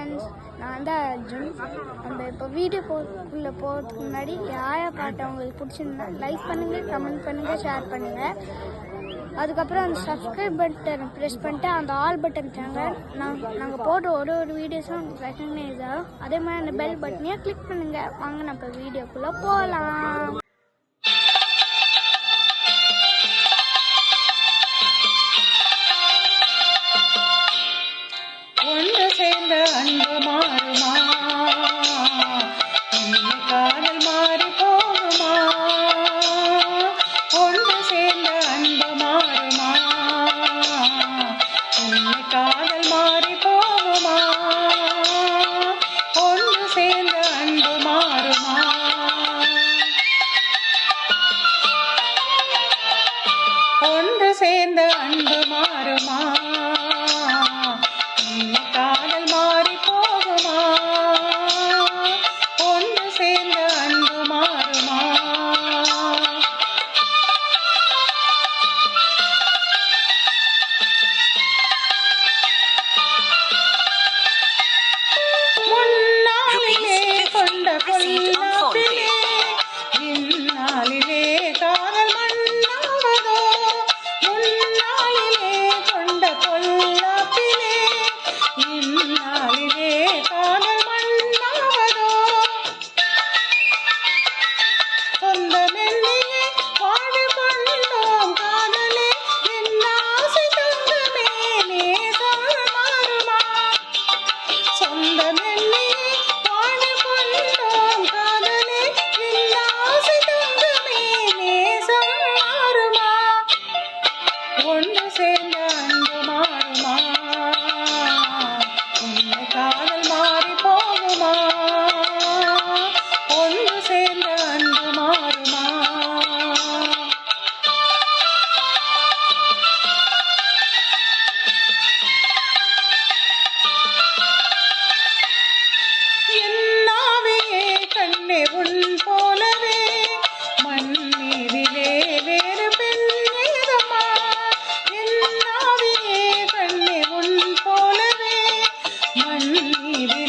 Friends, நான் தான் அர்ஜுன். நம்ம இப்போ வீடியோ போகிறதுக்கு முன்னாடி யாரை பாட்டு உங்களுக்கு பிடிச்சிருந்தா லைக் பண்ணுங்கள், கமெண்ட் பண்ணுங்கள், ஷேர் பண்ணுங்கள். அதுக்கப்புறம் அந்த சப்ஸ்கிரைப் பட்டனை ப்ரெஸ் பண்ணிட்டு அந்த ஆல் பட்டன் சேனல் நாங்கள் போடுற ஒரு வீடியோஸும் உங்களுக்கு ரெக்கக்னைஸ் ஆகும். அதே மாதிரி அந்த பெல் பட்டனையும் கிளிக் பண்ணுங்கள். வாங்க நம்ம வீடியோக்குள்ளே போகலாம். ஒன்று சேர்ந்த அன்பு மாறுமா, காதல் மாறி போகுமா? ஒன்று சேர்ந்த அன்பு மாறுமா, காதல் மாறி போகுமா? ஒன்று சேர்ந்த அன்பு மாறுமா? ஒன்று சேர்ந்த அன்பு மாறுமா? காதல் மாறி போகுமா? ஒன்று சேர்ந்த அன்பு மாறுமா? முன்னாளிலே கொண்ட பொல்லாப்பிலே இந்நாளிலே காதல் மண்ணாவதோ? முன்னாளிலே கொண்ட பொல்லாப்பிலே இந்நாளிலே காதல் மண்ணாவதோ? சொந்தமெல்லையே வாழ்வு கொண்டோம் காதலே, என் ஆசை தங்கமே நேசம் மாறுமா? சொந்தமெல்லையே வாழ்வு கொண்டோம் காதலே, என் ஆசை தங்கமே நேசம் மாறுமா? ஒன்று சேர்ந்த அன்பு மாறுமா? காதல் மாறி போகுமா? ஒன்று சேர்ந்த அன்பு மாறுமா? என்னாவையே கண்ணே உன் போலவே மண் மீதிலே வேறு பெண் ஏதம்மா? என்னாவையே கண்ணே உன் போலவே மண் மீதிலே